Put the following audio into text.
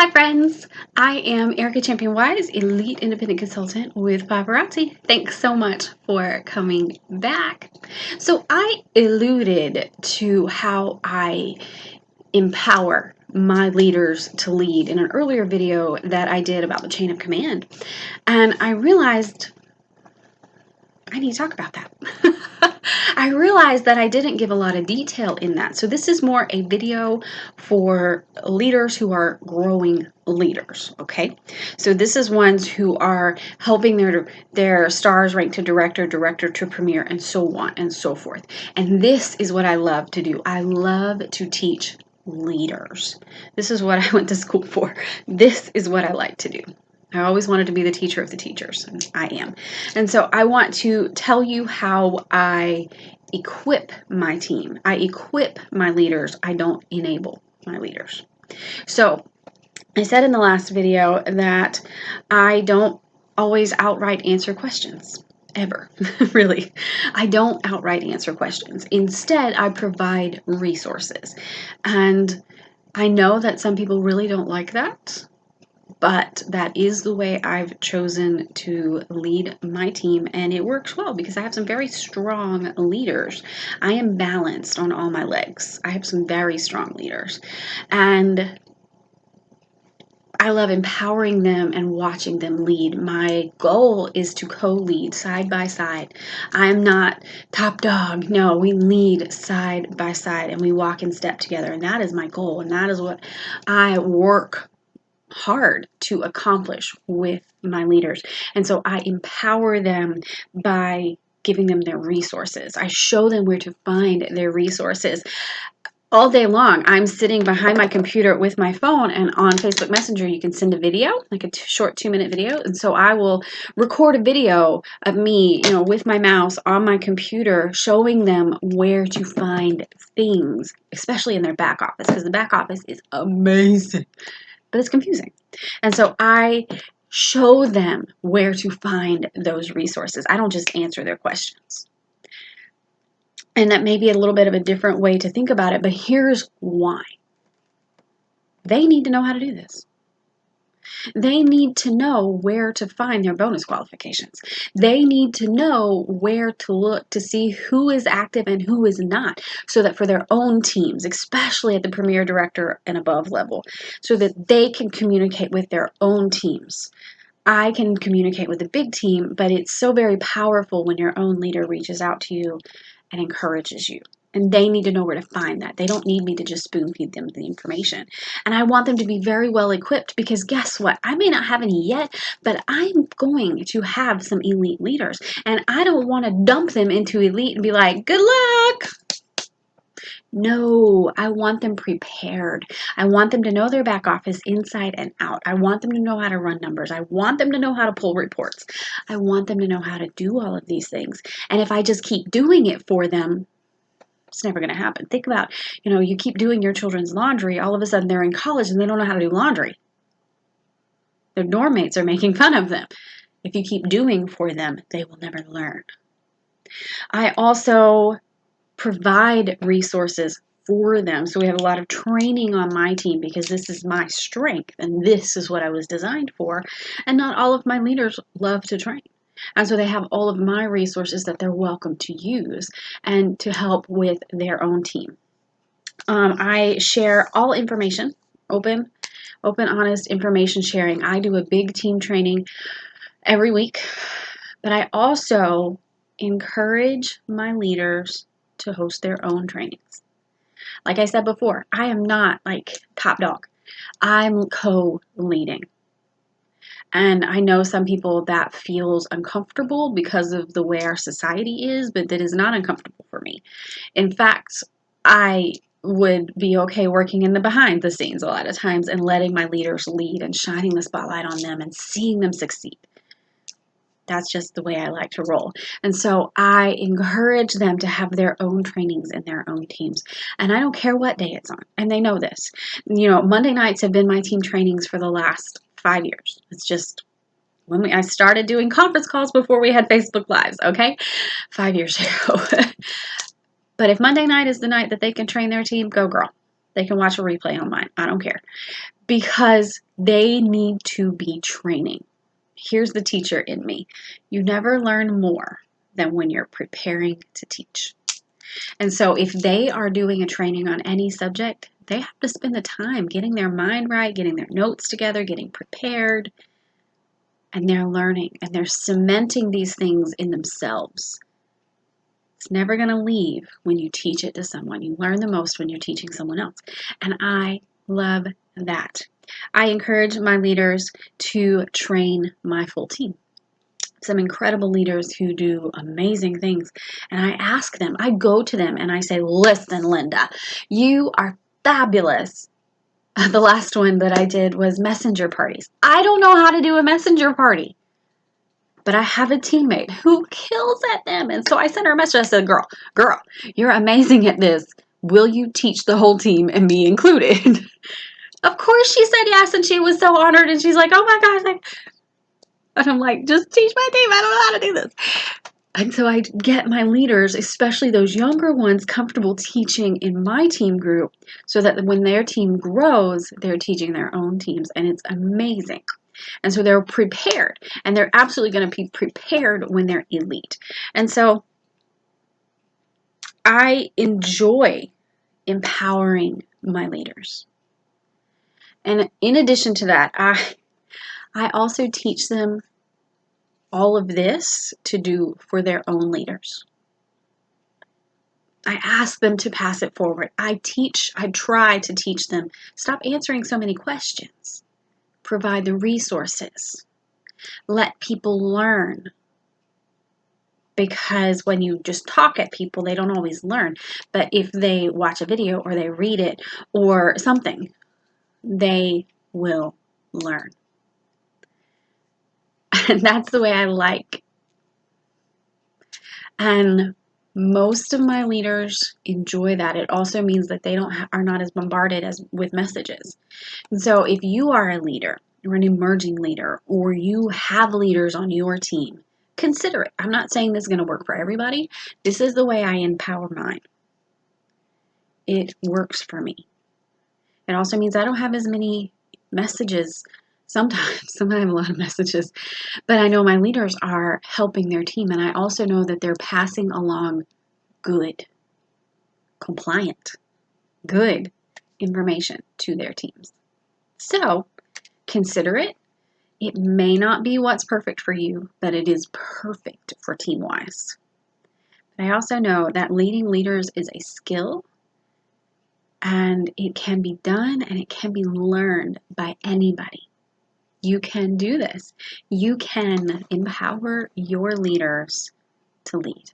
Hi friends, I am Ericka Champion Wise, Elite Independent Consultant with Paparazzi. Thanks so much for coming back. So I alluded to how I empower my leaders to lead in an earlier video that I did about the chain of command. And I realized I need to talk about that. I realized that I didn't give a lot of detail in that. So this is more a video for leaders who are growing leaders, okay? So this is ones who are helping their stars rank to director, director to premier, and so on and so forth. And this is what I love to do. I love to teach leaders. This is what I went to school for. This is what I like to do. I always wanted to be the teacher of the teachers, and I am. And so I want to tell you how I equip my team. I equip my leaders. I don't enable my leaders. So I said in the last video that I don't always outright answer questions. Ever, really. I don't outright answer questions. Instead, I provide resources. And I know that some people really don't like that. But that is the way I've chosen to lead my team, and it works well because I have some very strong leaders. I am balanced on all my legs. I have some very strong leaders, and I love empowering them and watching them lead. My goal is to co-lead side by side. I'm not top dog. No, we lead side by side, and we walk in step together, and that is my goal, and that is what I work hard to accomplish with my leaders. And so I empower them by giving them their resources. I show them where to find their resources. All day long, I'm sitting behind my computer with my phone, and on Facebook Messenger, you can send a video, like a short 2-minute video. And so I will record a video of me, with my mouse on my computer, showing them where to find things, especially in their back office, because the back office is amazing. But it's confusing. And so I show them where to find those resources. I don't just answer their questions. And that may be a little bit of a different way to think about it, but here's why. They need to know how to do this. They need to know where to find their bonus qualifications. They need to know where to look to see who is active and who is not, so that for their own teams, especially at the premier director and above level, so that they can communicate with their own teams. I can communicate with a big team, but it's so very powerful when your own leader reaches out to you and encourages you. And they need to know where to find that. They don't need me to just spoon feed them the information. And I want them to be very well equipped, because guess what? I may not have any yet, but I'm going to have some elite leaders. And I don't want to dump them into elite and be like, good luck. No, I want them prepared. I want them to know their back office inside and out. I want them to know how to run numbers. I want them to know how to pull reports. I want them to know how to do all of these things. And if I just keep doing it for them, it's never going to happen. Think about, you keep doing your children's laundry, all of a sudden they're in college and they don't know how to do laundry. Their dorm mates are making fun of them. If you keep doing for them, they will never learn. I also provide resources for them. So we have a lot of training on my team, because this is my strength and this is what I was designed for. And not all of my leaders love to train. And so they have all of my resources that they're welcome to use and to help with their own team. I share all information, open, honest information sharing. I do a big team training every week, but I also encourage my leaders to host their own trainings. Like I said before, I am not like top dog. I'm co-leading. And I know some people that feels uncomfortable because of the way our society is, but that is not uncomfortable for me. In fact, I would be okay working in the behind the scenes a lot of times and letting my leaders lead and shining the spotlight on them and seeing them succeed. That's just the way I like to roll. And so I encourage them to have their own trainings in their own teams. And I don't care what day it's on. And they know this. Monday nights have been my team trainings for the last 5 years. It's just when I started doing conference calls before we had Facebook Lives, okay? 5 years ago. But if Monday night is the night that they can train their team, go girl. They can watch a replay on mine. I don't care. Because they need to be training. Here's the teacher in me. You never learn more than when you're preparing to teach. And so if they are doing a training on any subject, they have to spend the time getting their mind right, getting their notes together, getting prepared, and they're learning and they're cementing these things in themselves. It's never going to leave when you teach it to someone. You learn the most when you're teaching someone else. And I love that. I encourage my leaders to train my full team. Some incredible leaders who do amazing things. And I ask them, I go to them and I say, listen, Linda, you are fabulous. The last one that I did was messenger parties. I don't know how to do a messenger party, but I have a teammate who kills at them. And so I sent her a message. I said, girl, you're amazing at this. Will you teach the whole team and be included? Of course she said yes, and she was so honored. And she's like, oh my gosh. And I'm like, just teach my team. I don't know how to do this. And so I get my leaders, especially those younger ones, comfortable teaching in my team group so that when their team grows, they're teaching their own teams. And it's amazing. And so they're prepared. And they're absolutely going to be prepared when they're elite. And so I enjoy empowering my leaders. And in addition to that, I also teach them all of this to do for their own leaders. I ask them to pass it forward. I try to teach them, stop answering so many questions. Provide the resources. Let people learn. Because when you just talk at people, they don't always learn. But if they watch a video or they read it or something, they will learn. And that's the way I like. And most of my leaders enjoy that. It also means that they are not as bombarded with messages. And so if you are a leader, or an emerging leader, or you have leaders on your team, consider it. I'm not saying this is going to work for everybody. This is the way I empower mine. It works for me. It also means I don't have as many messages. Sometimes I have a lot of messages, but I know my leaders are helping their team, and I also know that they're passing along good, compliant, good information to their teams. So consider it. It may not be what's perfect for you, but it is perfect for TeamWise. But I also know that leading leaders is a skill, and it can be done and it can be learned by anybody. You can do this. You can empower your leaders to lead.